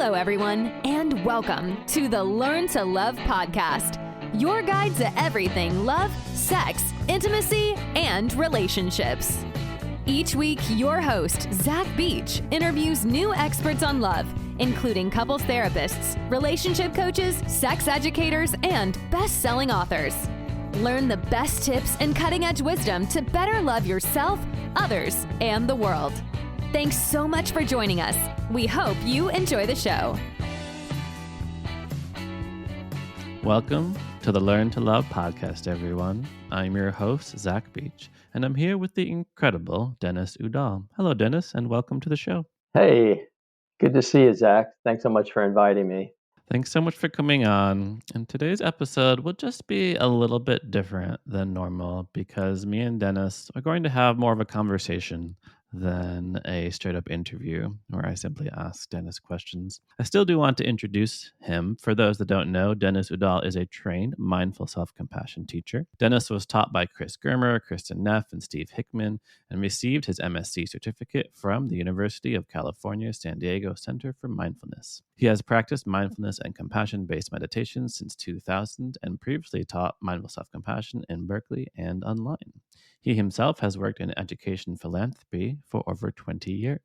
Hello, everyone, and welcome to the Learn to Love podcast, your guide to everything love, sex, intimacy, and relationships. Each week, your host, Zach Beach, interviews new experts on love, including couples therapists, relationship coaches, sex educators, and best-selling authors. Learn the best tips and cutting-edge wisdom to better love yourself, others, and the world. Thanks so much for joining us. We hope you enjoy the show. Welcome to the Learn to Love podcast, everyone. I'm your host, Zach Beach, and I'm here with the incredible Denis Udall. Hello, Denis, and welcome to the show. Hey, good to see you, Zach. Thanks so much for inviting me. Thanks so much for coming on. And today's episode will just be a little bit different than normal because me and Denis are going to have more of a conversation than a straight up interview where I simply ask Denis questions. I still do want to introduce him. For those that don't know, Denis Udall is a trained mindful self-compassion teacher. Denis was taught by Chris Germer, Kristin, Neff, and Steve Hickman, and received his MSc certificate from the University of California, San Diego Center for Mindfulness. He has practiced mindfulness and compassion-based meditation since 2000 and previously taught mindful self-compassion in Berkeley and online. He himself has worked in education philanthropy for over 20 years.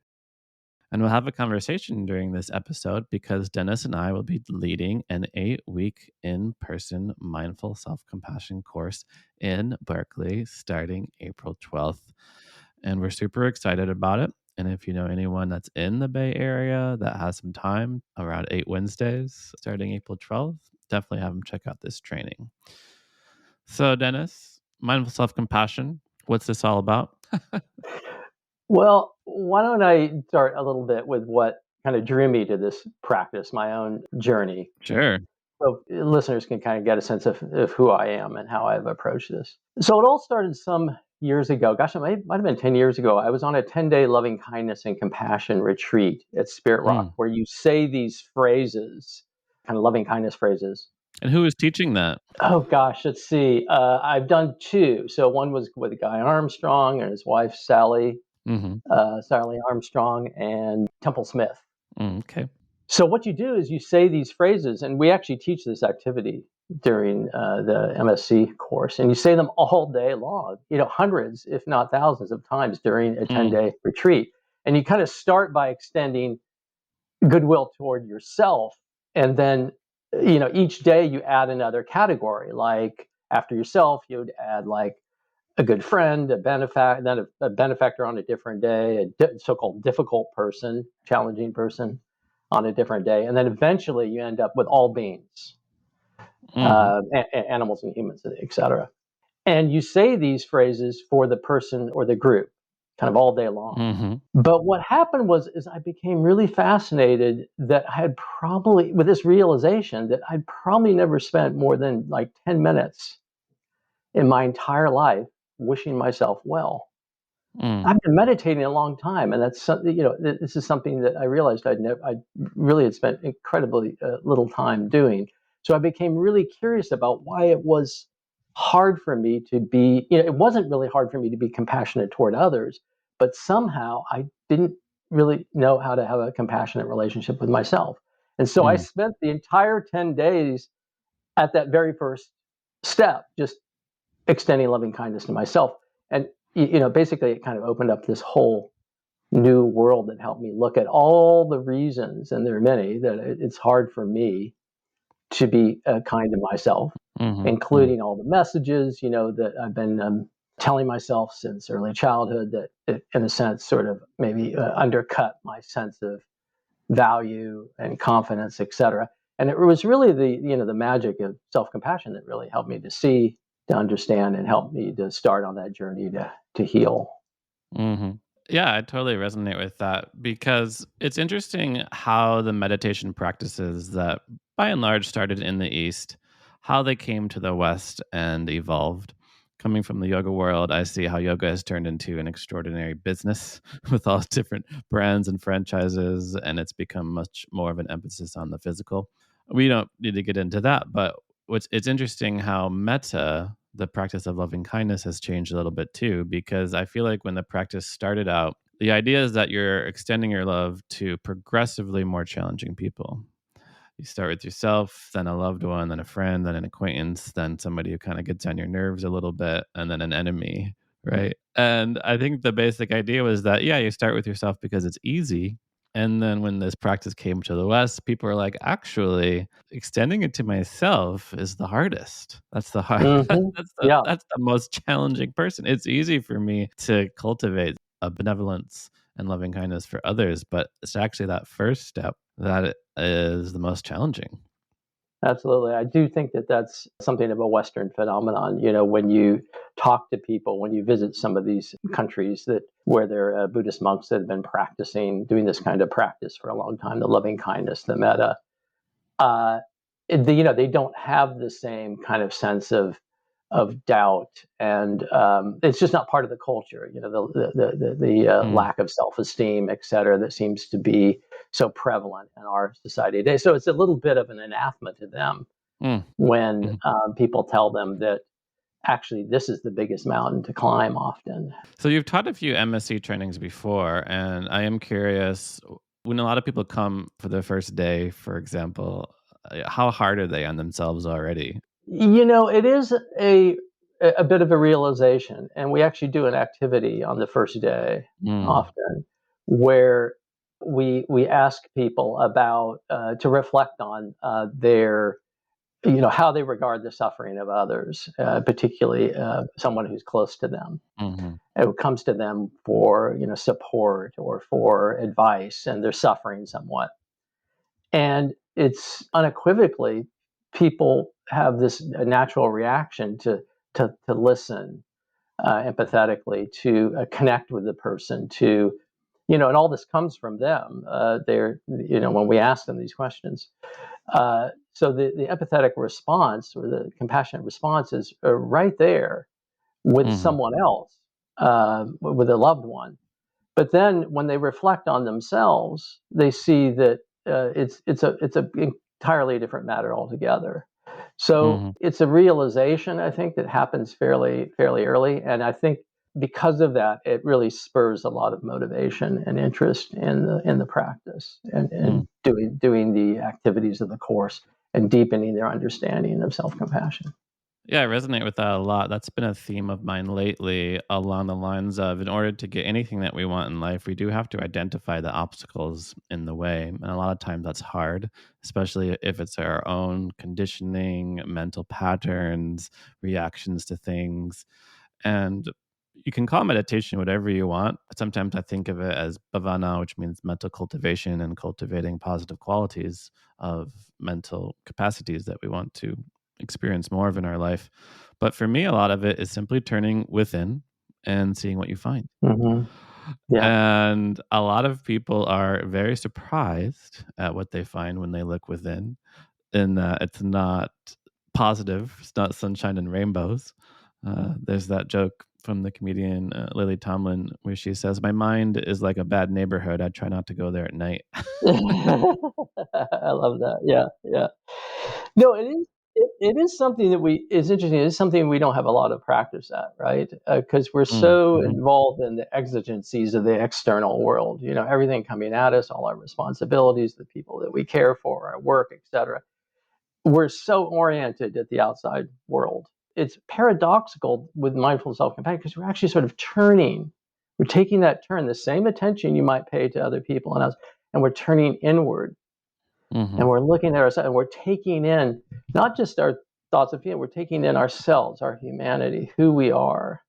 And we'll have a conversation during this episode because Denis and I will be leading an 8-week in-person mindful self-compassion course in Berkeley starting April 12th. And we're super excited about it. And if you know anyone that's in the Bay Area that has some time around 8 Wednesdays starting April 12th, definitely have them check out this training. So Denis, mindful self-compassion, what's this all about? Well, why don't I start a little bit with what kind of drew me to this practice, my own journey. Sure. So listeners can kind of get a sense of who I am and how I've approached this. So it all started some years ago. Gosh, it might have been 10 years ago. I was on a 10-day loving kindness and compassion retreat at Spirit Rock where you say these phrases, kind of loving kindness phrases. And who was teaching that? Oh, gosh, let's see. I've done two. So one was with Guy Armstrong and his wife, Sally Armstrong, and Temple Smith. Okay. So what you do is you say these phrases, and we actually teach this activity during the MSc course, and you say them all day long, hundreds, if not thousands of times during a 10-day retreat. And you kind of start by extending goodwill toward yourself, and then each day you add another category. Like after yourself, you'd add like a good friend, a benefactor on a different day, a so-called difficult person, challenging person on a different day. And then eventually you end up with all beings, animals and humans, et cetera. And you say these phrases for the person or the group kind of all day long. But what happened is I became really fascinated that I had probably, with this realization that I'd probably never spent more than like 10 minutes in my entire life wishing myself well. I've been meditating a long time, and that's something, this is something that I realized I really had spent incredibly little time doing. So I became really curious about why it was hard for me to be, it wasn't really hard for me to be compassionate toward others, but somehow I didn't really know how to have a compassionate relationship with myself. And so I spent the entire 10 days at that very first step, just extending loving kindness to myself. And, basically it kind of opened up this whole new world that helped me look at all the reasons, and there are many, that it's hard for me to be kind to myself, including all the messages, that I've been telling myself since early childhood that it, in a sense, sort of maybe undercut my sense of value and confidence, et cetera. And it was really the magic of self-compassion that really helped me to see, to understand, and helped me to start on that journey to heal. Yeah, I totally resonate with that because it's interesting how the meditation practices that by and large started in the East, how they came to the West and evolved. Coming from the yoga world, I see how yoga has turned into an extraordinary business with all different brands and franchises, and it's become much more of an emphasis on the physical. We don't need to get into that, but it's interesting how metta, the practice of loving kindness, has changed a little bit too, because I feel like when the practice started out, the idea is that you're extending your love to progressively more challenging people. You start with yourself, then a loved one, then a friend, then an acquaintance, then somebody who kind of gets on your nerves a little bit, and then an enemy, right? And I think the basic idea was that, yeah, you start with yourself because it's easy. And then when this practice came to the West, people were like, actually, extending it to myself is the hardest. That's the hard. Mm-hmm. Yeah. That's the most challenging person. It's easy for me to cultivate a benevolence and loving kindness for others, but it's actually that first step that is the most challenging. Absolutely. I do think that that's something of a Western phenomenon. When you talk to people, when you visit some of these countries where there are Buddhist monks that have been doing this kind of practice for a long time, the loving kindness, the metta, they don't have the same kind of sense of doubt, and it's just not part of the culture. The lack of self-esteem, et cetera, that seems to be so prevalent in our society today. So it's a little bit of an anathema to them when people tell them that actually this is the biggest mountain to climb often. So you've taught a few MSc trainings before, and I am curious, when a lot of people come for their first day, for example, how hard are they on themselves already? It is a bit of a realization, and we actually do an activity on the first day often where we ask people about to reflect on their how they regard the suffering of others, particularly someone who's close to them, who comes to them for support or for advice, and they're suffering somewhat. And it's unequivocally, people have this natural reaction to listen empathetically, to connect with the person, and all this comes from them. When we ask them these questions. So the empathetic response or the compassionate response is right there with someone else, with a loved one. But then when they reflect on themselves, they see that it's a entirely different matter altogether. So it's a realization, I think, that happens fairly early, and I think because of that, it really spurs a lot of motivation and interest in the practice and doing the activities of the course and deepening their understanding of self-compassion. Yeah, I resonate with that a lot. That's been a theme of mine lately, along the lines of, in order to get anything that we want in life, we do have to identify the obstacles in the way. And a lot of times that's hard, especially if it's our own conditioning, mental patterns, reactions to things. And you can call meditation whatever you want. But sometimes I think of it as bhavana, which means mental cultivation and cultivating positive qualities of mental capacities that we want to experience more of in our life. But for me, a lot of it is simply turning within and seeing what you find. Mm-hmm. Yeah. And a lot of people are very surprised at what they find when they look within, in that it's not positive, it's not sunshine and rainbows. There's that joke from the comedian Lily Tomlin where she says, "My mind is like a bad neighborhood. I try not to go there at night." I love that. Yeah, yeah. No, it is. It is something that is interesting. It is something we don't have a lot of practice at, right? Because we're so involved in the exigencies of the external world. Everything coming at us, all our responsibilities, the people that we care for, our work, etc. We're so oriented at the outside world. It's paradoxical with mindful self-compassion because we're actually sort of turning. We're taking that turn, the same attention you might pay to other people and us, and we're turning inward. And we're looking at ourselves, and we're taking in not just our thoughts and feelings, we're taking in ourselves, our humanity, who we are.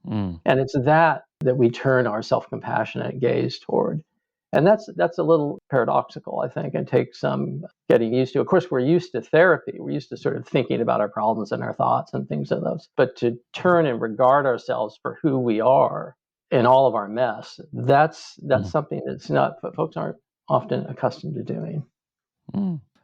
And it's that we turn our self-compassionate gaze toward. And that's a little paradoxical, I think, and takes some getting used to. Of course, we're used to therapy. We're used to sort of thinking about our problems and our thoughts and things of those. But to turn and regard ourselves for who we are in all of our mess, that's something that's not folks aren't often accustomed to doing.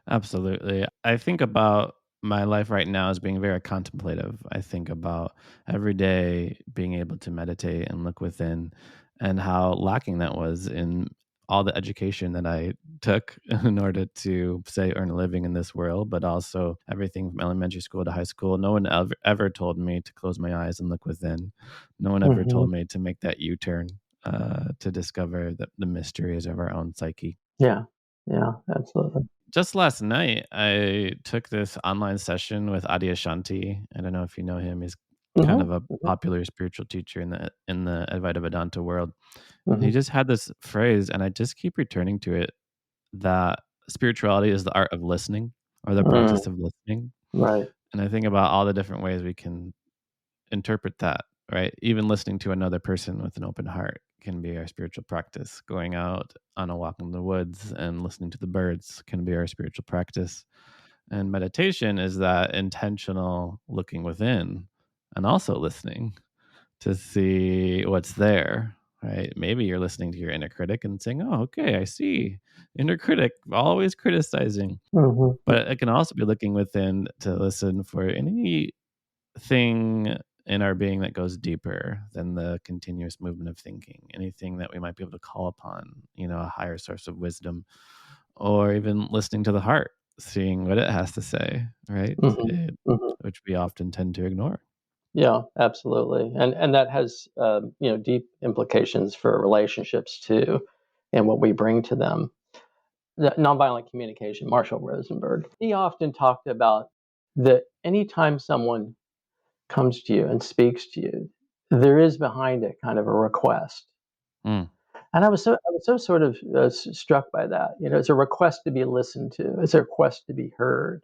Absolutely. I think about my life right now as being very contemplative. I think about every day being able to meditate and look within, and how lacking that was in all the education that I took in order to, say, earn a living in this world, but also everything from elementary school to high school. No one ever told me to close my eyes and look within. No one ever told me to make that U-turn to discover the mysteries of our own psyche. Yeah, absolutely. Just last night, I took this online session with Adyashanti. I don't know if you know him. He's kind of a popular spiritual teacher in the Advaita Vedanta world. He just had this phrase, and I just keep returning to it, that spirituality is the art of listening, or the practice of listening. Right. And I think about all the different ways we can interpret that, right? Even listening to another person with an open heart can be our spiritual practice. Going out on a walk in the woods and listening to the birds can be our spiritual practice. And meditation is that intentional looking within and also listening to see what's there, right? Maybe you're listening to your inner critic and saying, oh, okay, I see. Inner critic, always criticizing. But it can also be looking within to listen for anything in our being that goes deeper than the continuous movement of thinking, anything that we might be able to call upon, a higher source of wisdom, or even listening to the heart, seeing what it has to say, right? Which we often tend to ignore. Yeah, absolutely. And that has, deep implications for relationships too, and what we bring to them. The nonviolent communication, Marshall Rosenberg, he often talked about that anytime someone comes to you and speaks to you, there is behind it kind of a request. And I was so sort of struck by that. It's a request to be listened to. It's a request to be heard.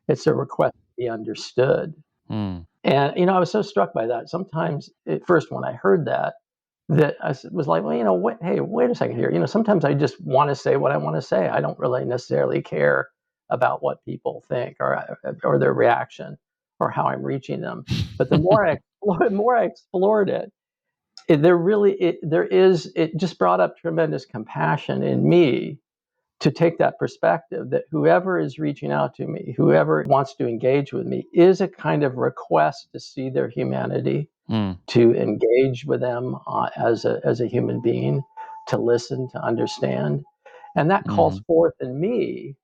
It's a request to be understood. And I was so struck by that. Sometimes at first when I heard that I was like, well, hey, wait a second here. Sometimes I just want to say what I want to say. I don't really necessarily care about what people think or their reaction or how I'm reaching them. But the more I explored it, it just brought up tremendous compassion in me to take that perspective that whoever is reaching out to me, whoever wants to engage with me, is a kind of request to see their humanity, to engage with them as a human being, to listen, to understand. And that calls forth in me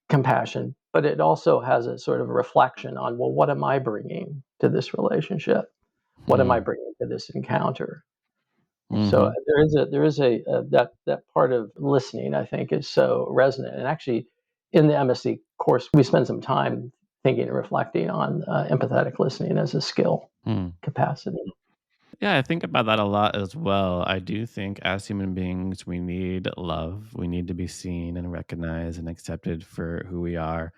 compassion, but it also has a sort of reflection on, well, what am I bringing to this relationship? What am I bringing to this encounter? So there is that part of listening, I think, is so resonant. And actually, in the MSc course, we spend some time thinking and reflecting on empathetic listening as a skill capacity. Yeah, I think about that a lot as well. I do think as human beings, we need love. We need to be seen and recognized and accepted for who we are.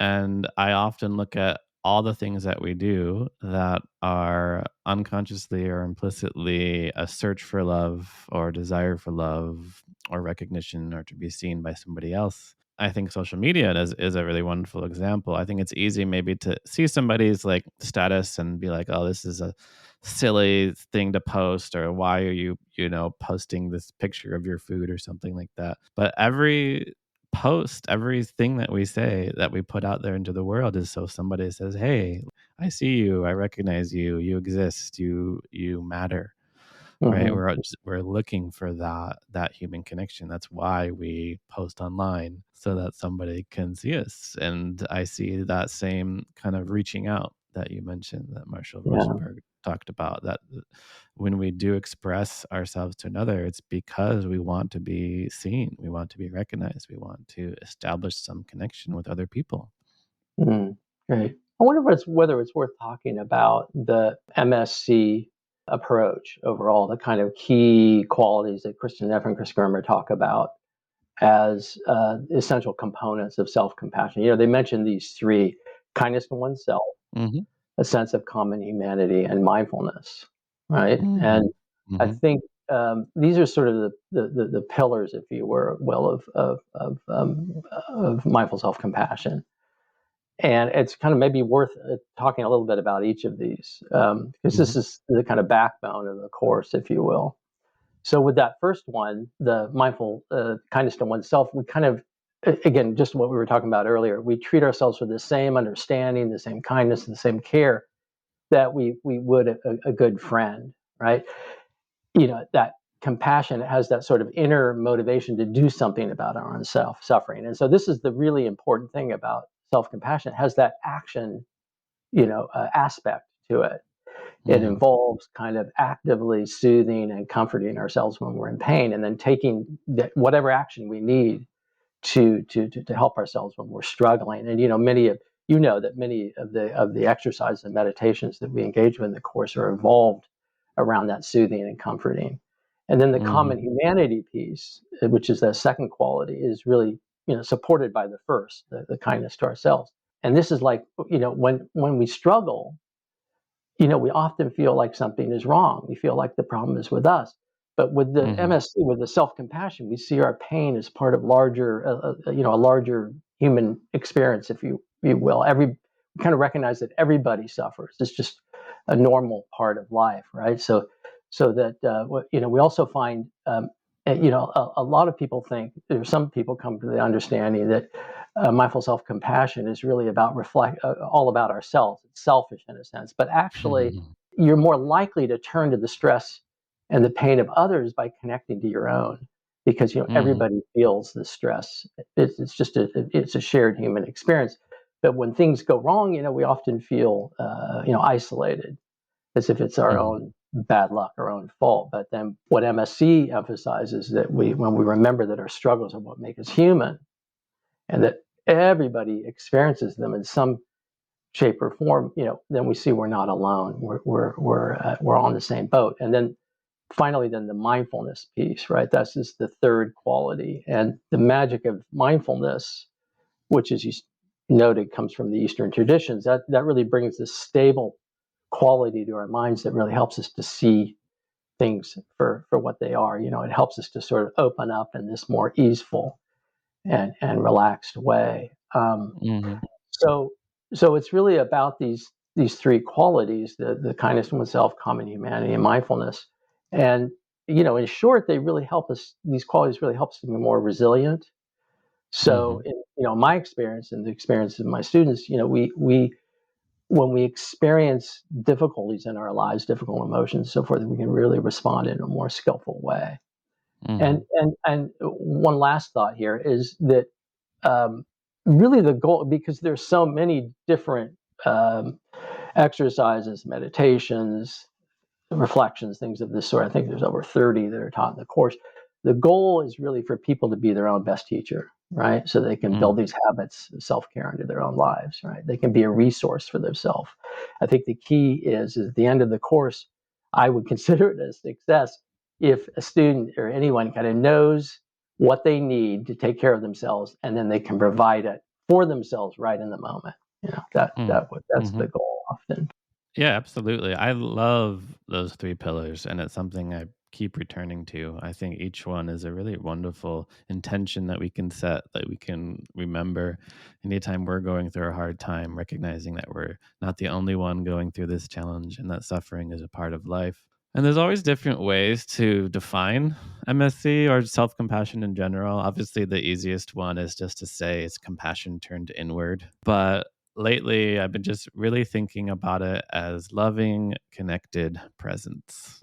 And I often look at all the things that we do that are unconsciously or implicitly a search for love or desire for love or recognition or to be seen by somebody else. I think social media is a really wonderful example. I think it's easy maybe to see somebody's like status and be like, oh, this is a silly thing to post, or why are you, posting this picture of your food or something like that. But every post, everything that we say, that we put out there into the world, is so somebody says, hey, I see you, I recognize you, you exist, you matter. Right? We're looking for that human connection. That's why we post online, so that somebody can see us. And I see that same kind of reaching out that you mentioned, that Marshall Rosenberg talked about, that when we do express ourselves to another, it's because we want to be seen, we want to be recognized, we want to establish some connection with other people. Great. I wonder whether it's worth talking about the MSc approach overall, the kind of key qualities that Kristin Neff and Chris Germer talk about as essential components of self-compassion. They mentioned these three: kindness to oneself, a sense of common humanity, and mindfulness, right? And I think these are sort of the pillars, if you will, of mindful self-compassion. And it's kind of maybe worth talking a little bit about each of these, because this is the kind of backbone of the course, if you will. So with that first one, the mindful kindness to oneself, we kind of, again, just what we were talking about earlier, we treat ourselves with the same understanding, the same kindness, the same care that we would a good friend, right? That compassion has that sort of inner motivation to do something about our own suffering. And so this is the really important thing about self-compassion. It has that action, aspect to it. It involves kind of actively soothing and comforting ourselves when we're in pain, and then taking whatever action we need to help ourselves when we're struggling. And many of the exercises and meditations that we engage with in the course are evolved around that soothing and comforting. And then the common humanity piece, which is the second quality, is really supported by the first, the kindness to ourselves. And this is like when we struggle, we often feel like something is wrong. We feel like the problem is with us. But with the MSC, with the self-compassion, we see our pain as part of a larger human experience, if you will. We kind of recognize that everybody suffers. It's just a normal part of life, right? So that we also find, a lot of people think, or some people come to the understanding that mindful self-compassion is really about all about ourselves. It's selfish in a sense, but actually, you're more likely to turn to the stress and the pain of others by connecting to your own, because everybody feels the stress. It's just it's a shared human experience. But when things go wrong, we often feel isolated, as if it's our own bad luck, our own fault. But then what MSC emphasizes, that when we remember that our struggles are what make us human, and that everybody experiences them in some shape or form, then we see we're not alone. We're on the same boat. And then finally, then the mindfulness piece, right? That's just the third quality. And the magic of mindfulness, which, as you noted, comes from the Eastern traditions, that really brings this stable quality to our minds that really helps us to see things for what they are. It helps us to sort of open up in this more easeful and relaxed way. So it's really about these three qualities: the kindness to oneself, common humanity, and mindfulness. And in short, they really help us. These qualities really help us to be more resilient. So, in my experience and the experience of my students, we when we experience difficulties in our lives, difficult emotions, so forth, we can really respond in a more skillful way. And one last thought here is that really the goal, because there's so many different exercises, meditations, reflections, things of this sort. I think there's over 30 that are taught in the course. The goal is really for people to be their own best teacher, right? So they can build these habits of self-care into their own lives, right? They can be a resource for themselves. I think the key is at the end of the course, I would consider it a success if a student or anyone kind of knows what they need to take care of themselves, and then they can provide it for themselves right in the moment. That's the goal often. Yeah, absolutely. I love those three pillars, and it's something I keep returning to. I think each one is a really wonderful intention that we can set, that we can remember anytime we're going through a hard time, recognizing that we're not the only one going through this challenge and that suffering is a part of life. And there's always different ways to define MSC or self-compassion in general. Obviously, the easiest one is just to say it's compassion turned inward. But lately, I've been just really thinking about it as loving, connected presence.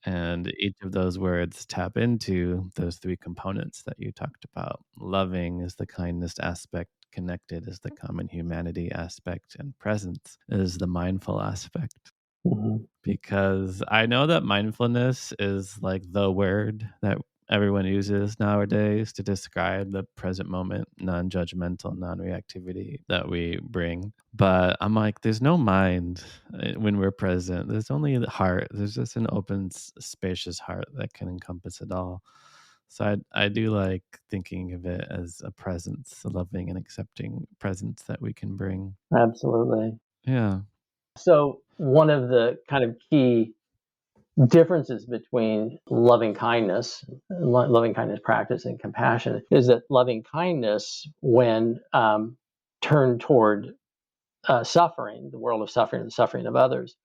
And each of those words tap into those three components that you talked about. Loving is the kindness aspect, connected is the common humanity aspect, and presence is the mindful aspect. Because I know that mindfulness is like the word that everyone uses nowadays to describe the present moment, non-judgmental, non-reactivity that we bring. But I'm like, there's no mind when we're present. There's only the heart. There's just an open, spacious heart that can encompass it all. So I do like thinking of it as a presence, a loving and accepting presence that we can bring. Absolutely. Yeah. So one of the kind of key differences between loving kindness practice, and compassion is that loving kindness, when turned toward suffering, the world of suffering, and the suffering of others,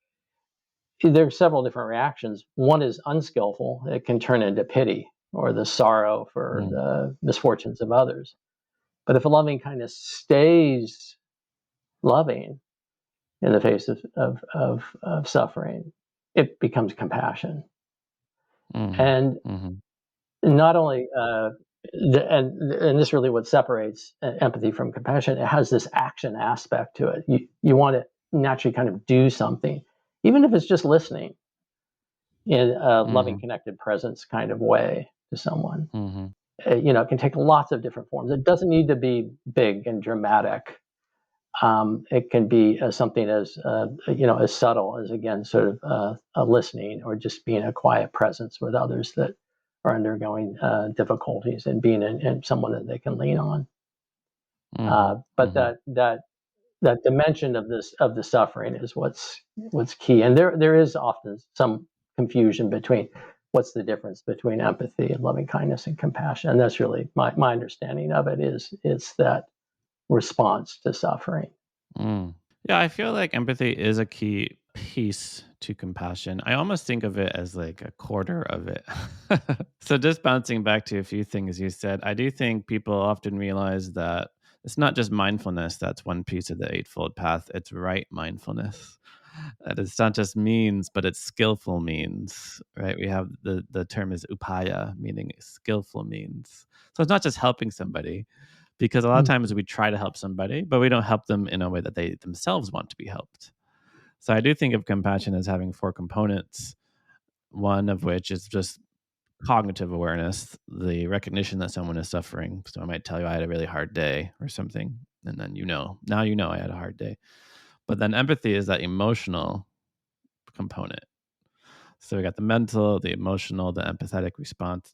there are several different reactions. One is unskillful. It can turn into pity or the sorrow for the misfortunes of others. But if a loving kindness stays loving in the face of suffering, it becomes compassion. And not only, and this really what separates empathy from compassion. It has this action aspect to it. You want to naturally kind of do something even if it's just listening in a loving, connected presence kind of way to someone. It can take lots of different forms. It doesn't need to be big and dramatic. It can be something as as subtle as, again, sort of a listening, or just being a quiet presence with others that are undergoing difficulties, and being in someone that they can lean on. But that dimension of the suffering is what's key. And there is often some confusion between what's the difference between empathy and loving kindness and compassion. And that's really my understanding of it, is it's that response to suffering. Yeah, I feel like empathy is a key piece to compassion. I almost think of it as like a quarter of it. So just bouncing back to a few things you said, I do think people often realize that it's not just mindfulness that's one piece of the Eightfold Path, it's right mindfulness. That it's not just means, but it's skillful means, right? We have the term is upaya, meaning skillful means. So it's not just helping somebody, because a lot of times we try to help somebody, but we don't help them in a way that they themselves want to be helped. So I do think of compassion as having 4 components, one of which is just cognitive awareness, the recognition that someone is suffering. So I might tell you I had a really hard day or something, and then now I had a hard day. But then empathy is that emotional component. So we got the mental, the emotional, the empathetic response.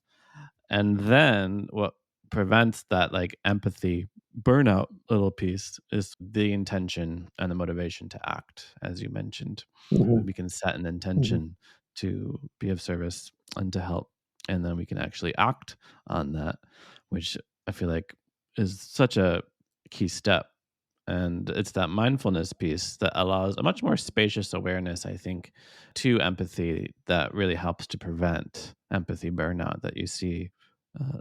And then what prevents that like empathy burnout little piece is the intention and the motivation to act, as you mentioned. We can set an intention to be of service and to help, and then we can actually act on that, which I feel like is such a key step. And it's that mindfulness piece that allows a much more spacious awareness, I think, to empathy, that really helps to prevent empathy burnout that you see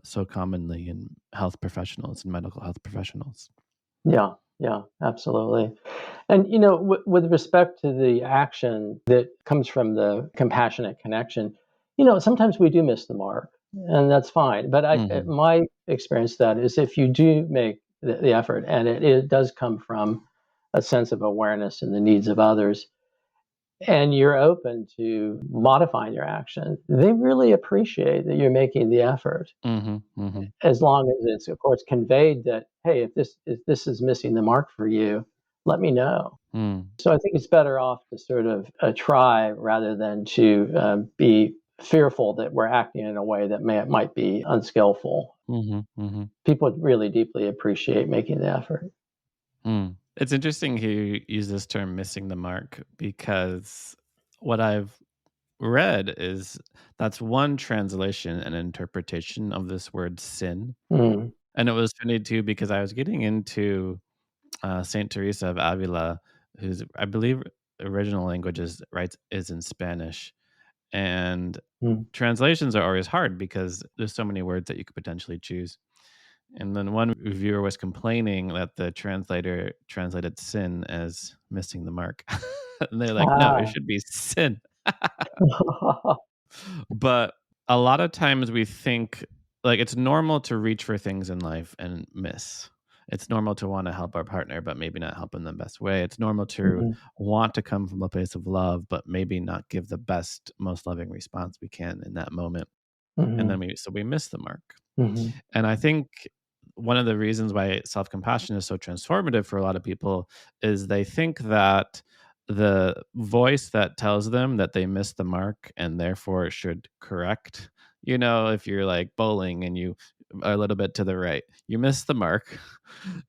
so commonly in health professionals and medical health professionals. Yeah, absolutely. And with respect to the action that comes from the compassionate connection, sometimes we do miss the mark, and that's fine. But my experience that is, if you do make the effort, and it does come from a sense of awareness in the needs of others, and you're open to modifying your action, they really appreciate that you're making the effort. As long as it's, of course, conveyed that, hey, if this is missing the mark for you, let me know. So I think it's better off to sort of try, rather than to be fearful that we're acting in a way that might be unskillful. People really deeply appreciate making the effort. It's interesting you use this term "missing the mark," because what I've read is that's one translation and interpretation of this word sin. And it was funny too, because I was getting into Saint Teresa of Avila, whose, I believe, original language is in Spanish, and translations are always hard because there's so many words that you could potentially choose. And then one reviewer was complaining that the translator translated sin as missing the mark. And they're like, no, it should be sin. But a lot of times we think like it's normal to reach for things in life and miss. It's normal to want to help our partner, but maybe not help in the best way. It's normal to want to come from a place of love, but maybe not give the best, most loving response we can in that moment. And then we miss the mark. And I think one of the reasons why self-compassion is so transformative for a lot of people is they think that the voice that tells them that they missed the mark and therefore should correct, if you're like bowling and you are a little bit to the right, you miss the mark,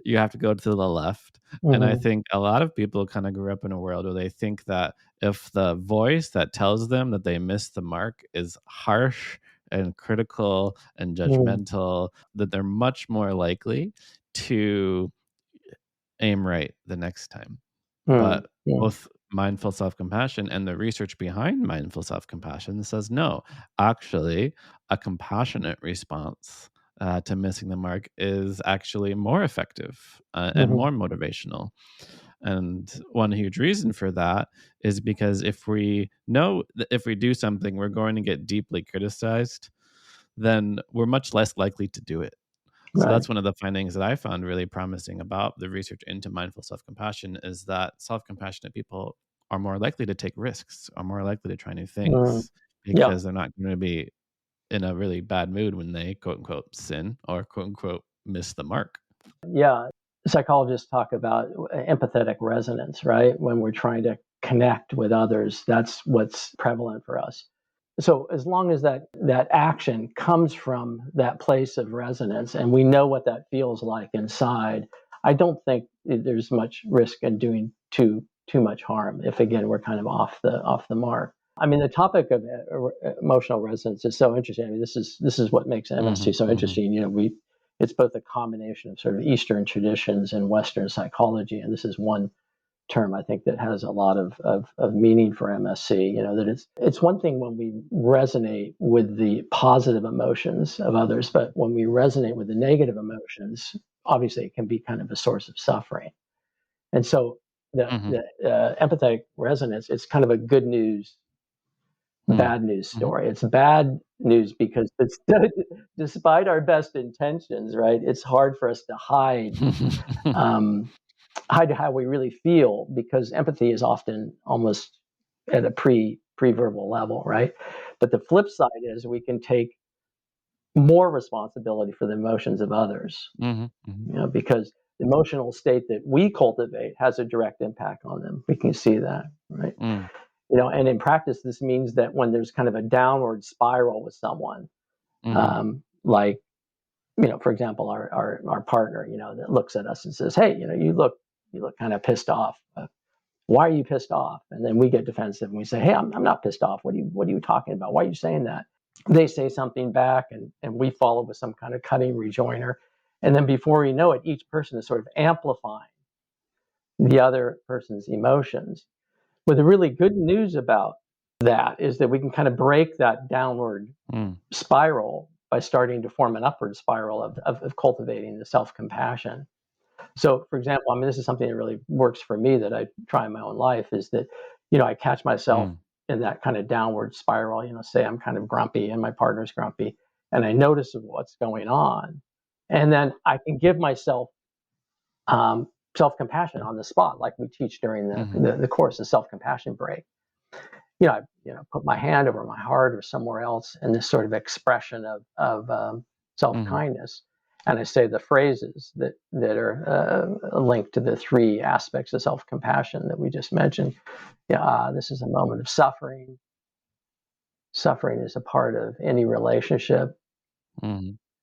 you have to go to the left. And I think a lot of people kind of grew up in a world where they think that if the voice that tells them that they missed the mark is harsh and critical and judgmental, that they're much more likely to aim right the next time. But both mindful self-compassion and the research behind mindful self-compassion says no, actually a compassionate response to missing the mark is actually more effective and more motivational. And one huge reason for that is because if we know that if we do something we're going to get deeply criticized, then we're much less likely to do it. So that's one of the findings that I found really promising about the research into mindful self-compassion, is that self-compassionate people are more likely to take risks, are more likely to try new Mm. things Yeah. because they're not going to be in a really bad mood when they quote unquote sin or quote unquote miss the mark. Yeah. Psychologists talk about empathetic resonance, right? When we're trying to connect with others, that's what's prevalent for us. So as long as that action comes from that place of resonance and we know what that feels like inside, I don't think there's much risk in doing too much harm if, again, we're kind of off the mark. I mean, the topic of emotional resonance is so interesting. I mean, this is what makes MST so interesting. You know, it's both a combination of sort of Eastern traditions and Western psychology, and this is one term I think that has a lot of meaning for MSC. You know, that it's one thing when we resonate with the positive emotions of others, but when we resonate with the negative emotions, obviously it can be kind of a source of suffering. And so the empathetic resonance, it's kind of a good news, bad news story. It's bad news because it's despite our best intentions, right? It's hard for us to hide how we really feel, because empathy is often almost at a pre-verbal level, right? But the flip side is we can take more responsibility for the emotions of others, you know, because the emotional state that we cultivate has a direct impact on them. We can see that, right? You know, and in practice, this means that when there's kind of a downward spiral with someone, like, you know, for example, our partner, you know, that looks at us and says, "Hey, you know, you look kind of pissed off. Why are you pissed off?" And then we get defensive and we say, "Hey, I'm not pissed off. What are you talking about? Why are you saying that?" They say something back, and we follow with some kind of cutting rejoinder. And then before we know it, each person is sort of amplifying the other person's emotions. But the really good news about that is that we can kind of break that downward spiral by starting to form an upward spiral of cultivating the self-compassion. So, for example, I mean, this is something that really works for me that I try in my own life, is that, you know, I catch myself in that kind of downward spiral. You know, say I'm kind of grumpy and my partner's grumpy, and I notice what's going on. And then I can give myself self-compassion on the spot, like we teach during the course, the self-compassion break. You know, put my hand over my heart or somewhere else in this sort of expression of self-kindness. And I say the phrases that are linked to the three aspects of self-compassion that we just mentioned. Yeah, this is a moment of suffering. Suffering is a part of any relationship.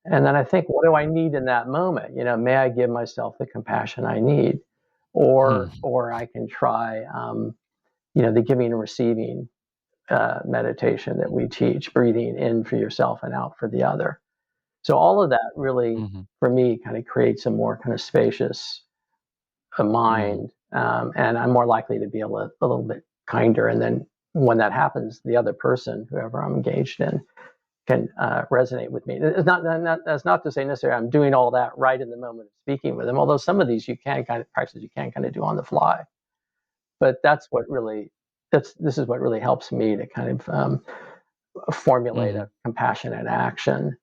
And then I think, what do I need in that moment? You know, may I give myself the compassion I need, or I can try, you know, the giving and receiving meditation that we teach, breathing in for yourself and out for the other. So all of that really, for me, kind of creates a more kind of spacious mind, and I'm more likely to be a little bit kinder. And then when that happens, the other person, whoever I'm engaged in, can resonate with me. It's that's not to say necessarily I'm doing all that right in the moment of speaking with them, although some of these you can kind of do on the fly. But this is what really helps me to kind of formulate a compassionate action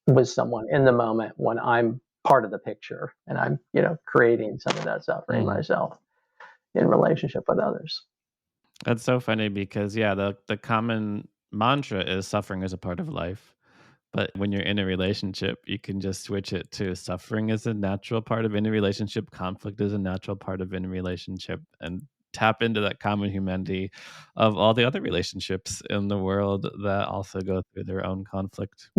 with someone in the moment when I'm part of the picture and I'm, you know, creating some of that suffering myself in relationship with others. That's so funny because the common mantra is suffering is a part of life. But when you're in a relationship, you can just switch it to suffering is a natural part of any relationship, conflict is a natural part of any relationship, and tap into that common humanity of all the other relationships in the world that also go through their own conflict.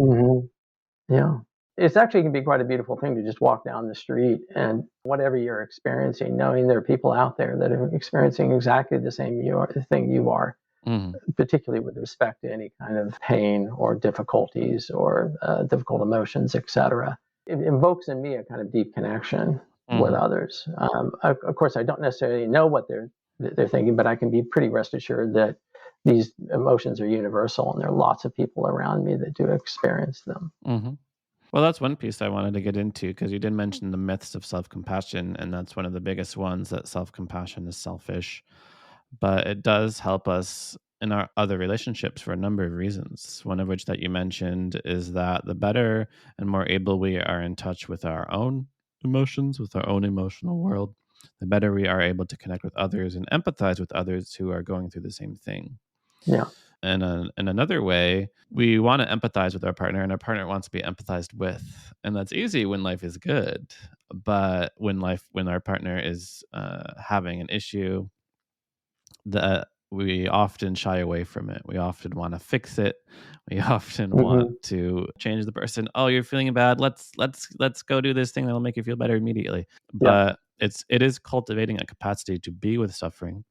Yeah. It's actually can be quite a beautiful thing to just walk down the street and whatever you're experiencing, knowing there are people out there that are experiencing exactly the same thing you are, particularly with respect to any kind of pain or difficulties or difficult emotions, etc. It invokes in me a kind of deep connection with others. Of course, I don't necessarily know what they're thinking, but I can be pretty rest assured that these emotions are universal, and there are lots of people around me that do experience them. Well, that's one piece I wanted to get into because you did mention the myths of self-compassion, and that's one of the biggest ones, that self-compassion is selfish. But it does help us in our other relationships for a number of reasons. One of which that you mentioned is that the better and more able we are in touch with our own emotions, with our own emotional world, the better we are able to connect with others and empathize with others who are going through the same thing. Yeah. And in another way, we want to empathize with our partner, and our partner wants to be empathized with. And that's easy when life is good. But when our partner is having an issue, that we often shy away from it. We often want to fix it. We often want to change the person. Oh, you're feeling bad. Let's go do this thing that'll make you feel better immediately. Yeah. But it is cultivating a capacity to be with suffering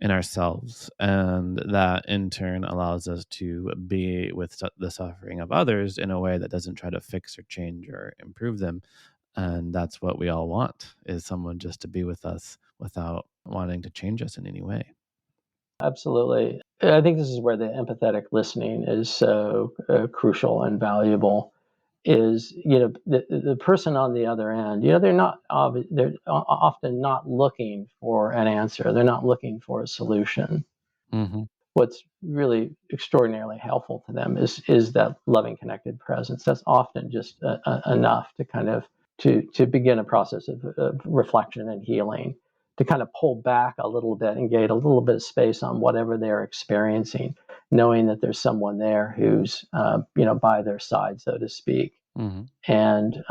in ourselves, and that in turn allows us to be with the suffering of others in a way that doesn't try to fix or change or improve them. And that's what we all want, is someone just to be with us without wanting to change us in any way. Absolutely. I think this is where the empathetic listening is so crucial and valuable. Is the person on the other end, they're often not looking for an answer. They're not looking for a solution. Mm-hmm. What's really extraordinarily helpful to them is that loving, connected presence. That's often just enough to kind of to begin a process of reflection and healing, to kind of pull back a little bit and get a little bit of space on whatever they're experiencing, knowing that there's someone there who's by their side, so to speak, and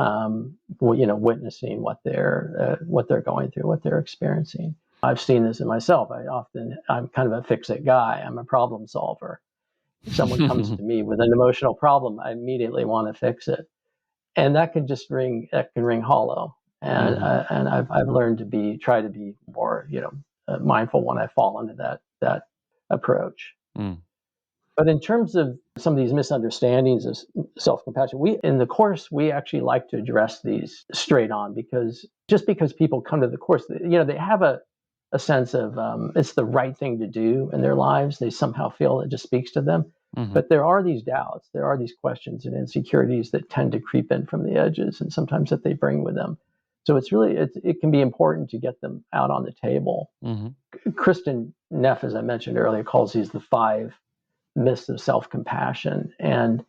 witnessing what they're going through, what they're experiencing. I've seen this in myself. I'm kind of a fix-it guy. I'm a problem solver. If someone comes to me with an emotional problem, I immediately want to fix it, and that can ring hollow. And I've learned to try to be more mindful when I fall into that approach. But in terms of some of these misunderstandings of self-compassion, in the course, we actually like to address these straight on, because people come to the course, they have a sense of it's the right thing to do in their lives. They somehow feel it just speaks to them. But there are these doubts, there are these questions and insecurities that tend to creep in from the edges, and sometimes that they bring with them. So it can be important to get them out on the table. Kristin, Neff, as I mentioned earlier, calls these the 5 myths of self-compassion. And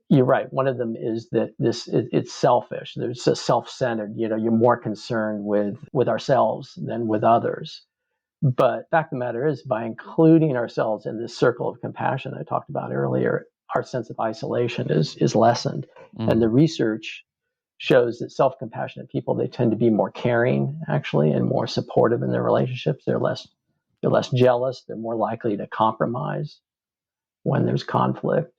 you're right. One of them is that it's selfish. There's a self-centered, you're more concerned with ourselves than with others. But the fact of the matter is, by including ourselves in this circle of compassion I talked about earlier, our sense of isolation is lessened. And the research shows that self-compassionate people, they tend to be more caring, actually, and more supportive in their relationships. They're less jealous. They're more likely to compromise when there's conflict,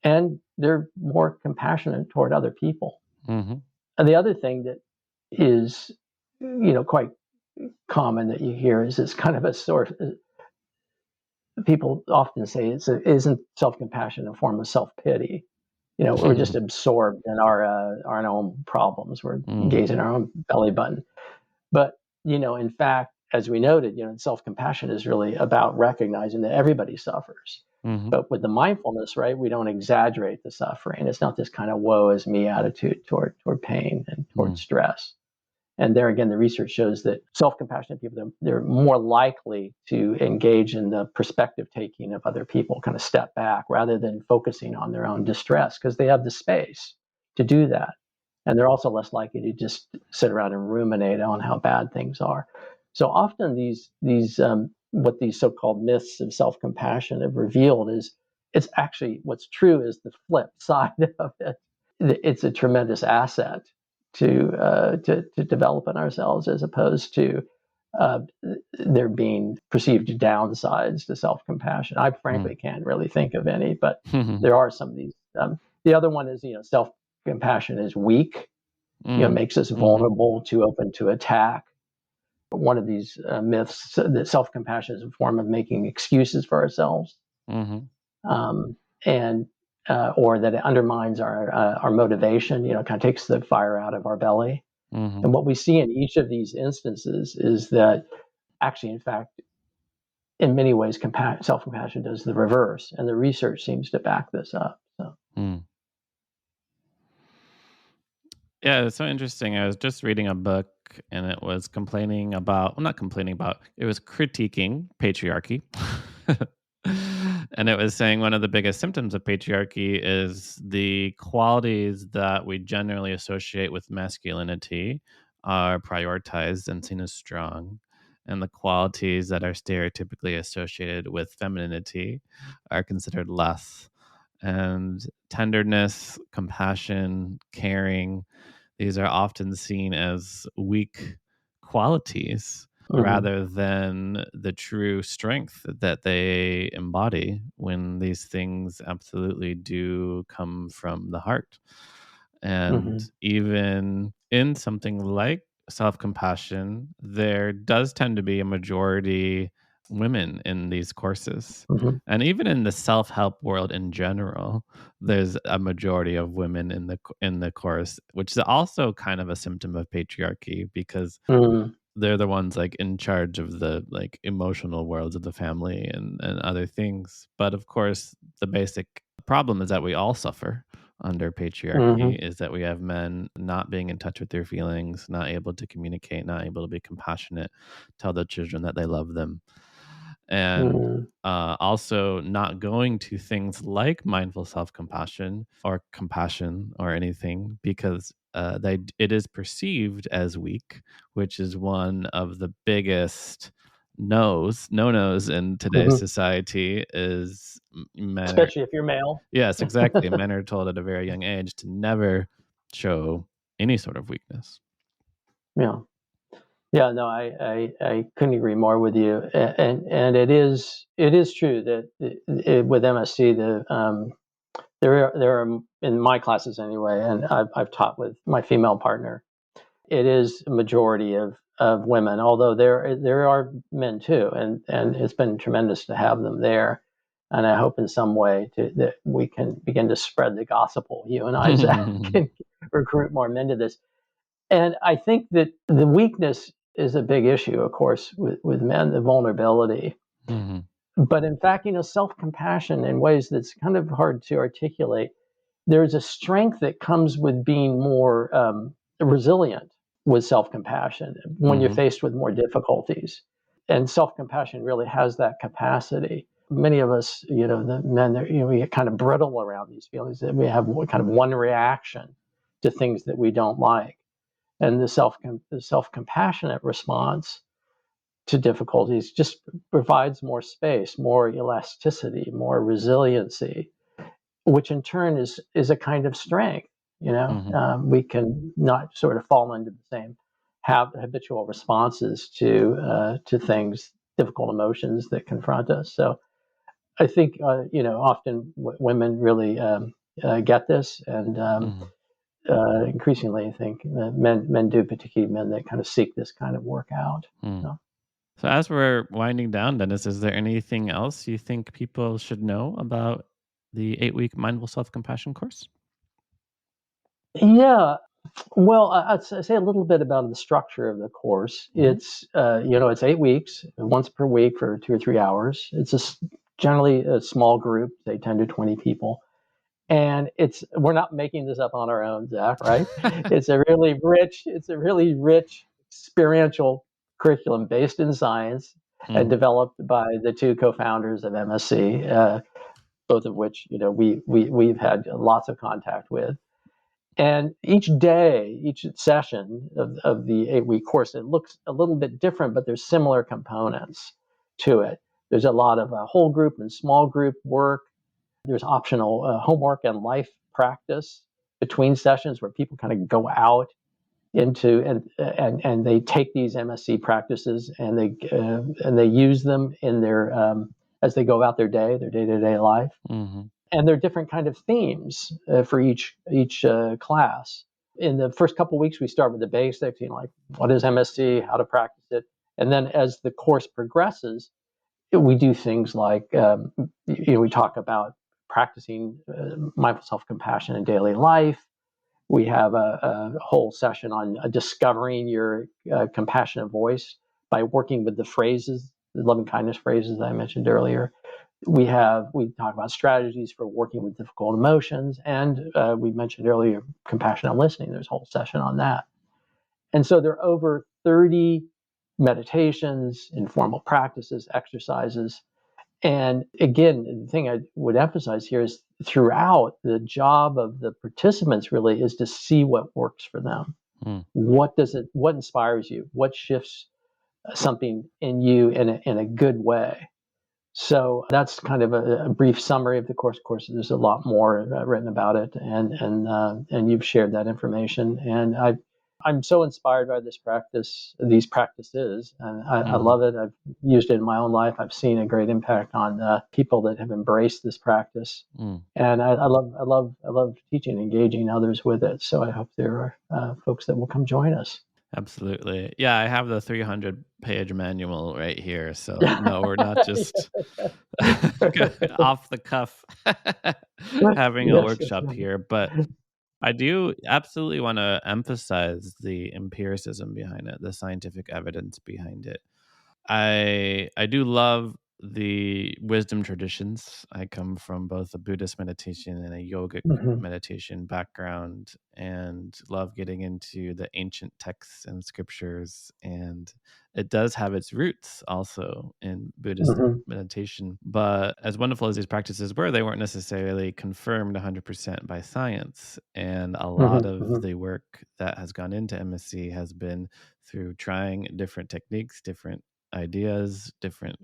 and they're more compassionate toward other people. And the other thing that is, quite common that you hear is this kind of a sort of, people often say isn't self-compassion a form of self-pity? We're just absorbed in our own problems. We're gazing our own belly button. But, in fact, as we noted, self-compassion is really about recognizing that everybody suffers. But with the mindfulness, right, we don't exaggerate the suffering. It's not this kind of woe is me attitude toward pain and toward stress. And there again, the research shows that self-compassionate people, they're more likely to engage in the perspective taking of other people, kind of step back rather than focusing on their own distress, because they have the space to do that. And they're also less likely to just sit around and ruminate on how bad things are. So often these what these so-called myths of self-compassion have revealed is, it's actually, what's true is the flip side of it. It's a tremendous asset to develop in ourselves, as opposed to there being perceived downsides to self-compassion. I frankly can't really think of any, but there are some of these. The other one is, self-compassion is weak. Makes us vulnerable, too open to attack. One of these myths that self-compassion is a form of making excuses for ourselves, and or that it undermines our motivation. Kind of takes the fire out of our belly. And what we see in each of these instances is that actually, in fact, in many ways, self-compassion does the reverse, and the research seems to back this up. So. Yeah, it's so interesting. I was just reading a book, and it was it was critiquing patriarchy. And it was saying one of the biggest symptoms of patriarchy is the qualities that we generally associate with masculinity are prioritized and seen as strong, and the qualities that are stereotypically associated with femininity are considered less. And tenderness, compassion, caring, these are often seen as weak qualities rather than the true strength that they embody when these things absolutely do come from the heart. And even in something like self compassion, there does tend to be a majority women in these courses. And even in the self help world in general, there's a majority of women in the course, which is also kind of a symptom of patriarchy because they're the ones like in charge of the like emotional worlds of the family and other things. But of course, the basic problem is that we all suffer under patriarchy is that we have men not being in touch with their feelings, not able to communicate, not able to be compassionate, tell their children that they love them, and also not going to things like mindful self-compassion or compassion or anything because it is perceived as weak, which is one of the biggest no-nos in today's society is men are, Especially if you're male. yes, exactly. Men are told at a very young age to never show any sort of weakness. Yeah. Yeah, no, I couldn't agree more with you, and it is true that with MSC there are in my classes anyway, and I've taught with my female partner. It is a majority of women, although there are men too, and it's been tremendous to have them there. And I hope in some way that we can begin to spread the gospel. You and I, Zach, can recruit more men to this. And I think that the weakness is a big issue, of course, with men, the vulnerability. But in fact, self-compassion in ways that's kind of hard to articulate. There's a strength that comes with being more resilient with self-compassion when you're faced with more difficulties. And self-compassion really has that capacity. Many of us, the men, we get kind of brittle around these feelings that we have kind of one reaction to things that we don't like. And the self-compassionate response to difficulties just provides more space, more elasticity, more resiliency, which in turn is a kind of strength. We can not sort of fall into the same habitual responses to things, difficult emotions that confront us. So I think often women really get this, and increasingly I think men do, particularly men that kind of seek this kind of work out. So as we're winding down, Dennis, is there anything else you think people should know about the 8-week mindful self-compassion course? Yeah. Well, I'd say a little bit about the structure of the course. It's it's 8 weeks, once per week for 2 or 3 hours. It's generally a small group, say 10 to 20 people. And we're not making this up on our own, Zach, right? It's a really rich experiential curriculum based in science and developed by the two co-founders of MSC, both of which we've had lots of contact with. And each session of the 8-week course, it looks a little bit different, but there's similar components to it. There's a lot of whole group and small group work. There's optional homework and life practice between sessions where people kind of go out into and they take these MSC practices and they use them in their as they go about their day-to-day life. And there are different kind of themes for each class. In the first couple of weeks, we start with the basics, like what is MSC, how to practice it, and then as the course progresses, we do things like we talk about practicing mindful self-compassion in daily life. We have a whole session on discovering your compassionate voice by working with the phrases, the loving kindness phrases that I mentioned earlier. We talk about strategies for working with difficult emotions, and we mentioned earlier compassionate listening. There's a whole session on that. And so there are over 30 meditations, informal practices, exercises. And again, the thing I would emphasize here is throughout, the job of the participants really is to see what works for them. What inspires you? What shifts something in you in a good way? So that's kind of a brief summary of the course. Of course, there's a lot more written about it, and you've shared that information. And I'm so inspired by these practices, and I love it. I've used it in my own life. I've seen a great impact on people that have embraced this practice, and I love teaching, engaging others with it. So I hope there are folks that will come join us. Absolutely. Yeah, I have the 300-page manual right here. So no, we're not just off the cuff having a workshop here, but I do absolutely want to emphasize the empiricism behind it, the scientific evidence behind it. I do love the wisdom traditions. I come from both a Buddhist meditation and a yogic meditation background, and love getting into the ancient texts and scriptures. And it does have its roots also in Buddhist meditation. But as wonderful as these practices were, they weren't necessarily confirmed 100% by science. And a lot of the work that has gone into MSC has been through trying different techniques, different ideas, different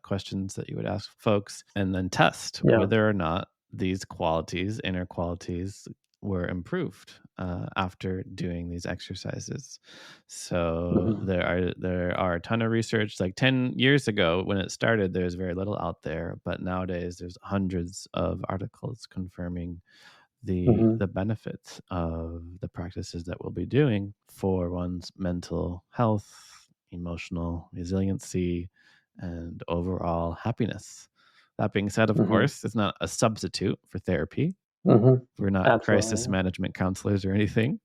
questions that you would ask folks, and then test whether or not these qualities, inner qualities, were improved after doing these exercises. So there are a ton of research. Like 10 years ago when it started, there's very little out there, but nowadays there's hundreds of articles confirming the benefits of the practices that we'll be doing for one's mental health, emotional resiliency, and overall happiness. That being said, of course, it's not a substitute for therapy. We're not crisis management counselors or anything.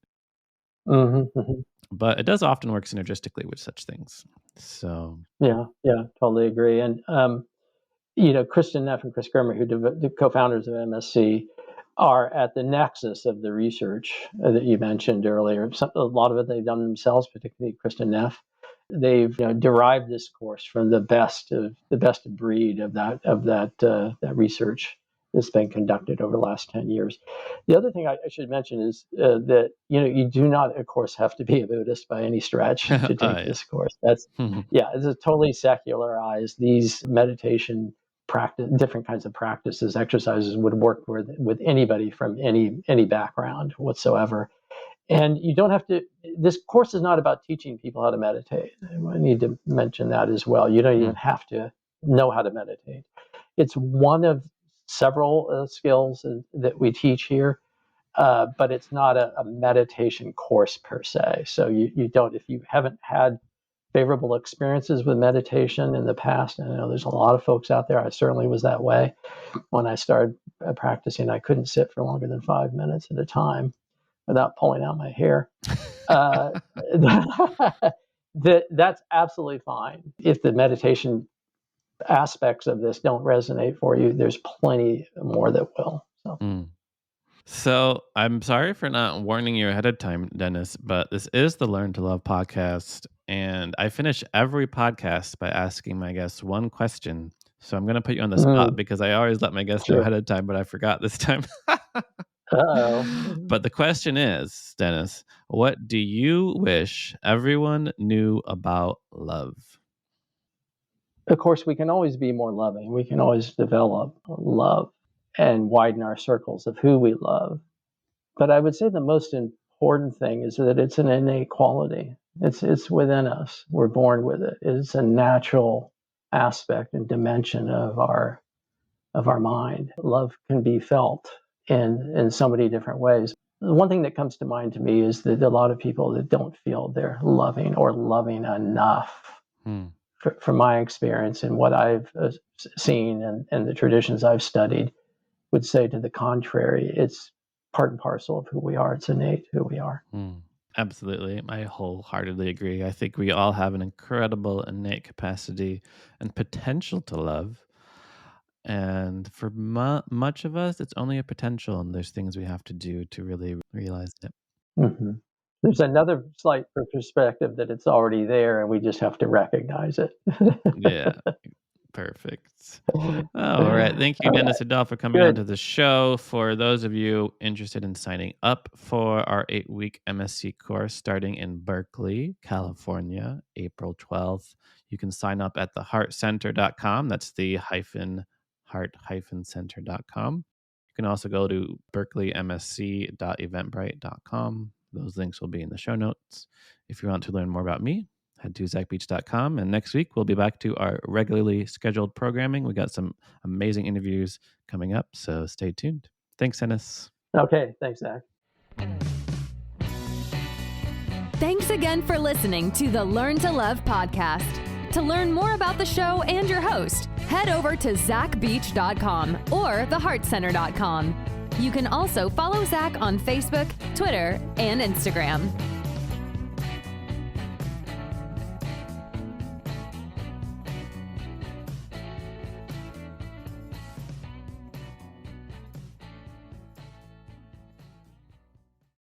But it does often work synergistically with such things. So yeah, totally agree. And Kristin, Neff, and Chris Germer, who are the co-founders of MSC, are at the nexus of the research that you mentioned earlier. A lot of it they've done themselves, particularly Kristin Neff. They've derived this course from the best of breed of that research that's been conducted over the last 10 years. The other thing I should mention is that you do not, of course, have to be a Buddhist by any stretch to take this course. That's it's totally secularized. These meditation practice, different kinds of practices, exercises would work with anybody from any background whatsoever. And you don't have to, this course is not about teaching people how to meditate. I need to mention that as well. You don't even have to know how to meditate. It's one of several skills that we teach here, but it's not a meditation course per se. So you don't, if you haven't had favorable experiences with meditation in the past, and I know there's a lot of folks out there, I certainly was that way. When I started practicing, I couldn't sit for longer than 5 minutes at a time without pulling out my hair. That's absolutely fine. If the meditation aspects of this don't resonate for you, there's plenty more that will. So I'm sorry for not warning you ahead of time, Dennis, but this is the Learn to Love podcast. And I finish every podcast by asking my guests one question. So I'm going to put you on the spot because I always let my guests know ahead of time, but I forgot this time. But the question is, Dennis, what do you wish everyone knew about love? Of course, we can always be more loving. We can always develop love and widen our circles of who we love. But I would say the most important thing is that it's an innate quality. It's within us. We're born with it. It's a natural aspect and dimension of our mind. Love can be felt in so many different ways. The one thing that comes to mind to me is that a lot of people that don't feel they're loving or loving enough. From my experience and what I've seen and the traditions I've studied, would say to the contrary. It's part and parcel of who we are. It's innate who we are. Absolutely. I wholeheartedly agree. I think we all have an incredible innate capacity and potential to love. And for much of us, it's only a potential, and there's things we have to do to really realize it. There's another slight perspective that it's already there, and we just have to recognize it. Yeah, Perfect. All right. Thank you, Denis Udall, for coming onto the show. For those of you interested in signing up for our 8-week MSc course starting in Berkeley, California, April 12th, you can sign up at theheartcenter.com. That's the heart-center.com. You can also go to berkeleymsc.eventbrite.com. Those links will be in the show notes. If you want to learn more about me, head to zachbeach.com. And next week, we'll be back to our regularly scheduled programming. We got some amazing interviews coming up, so stay tuned. Thanks, Denis. Okay. Thanks, Zach. Thanks again for listening to the Learn to Love podcast. To learn more about the show and your host, head over to zachbeach.com or theheartcenter.com. You can also follow Zach on Facebook, Twitter, and Instagram.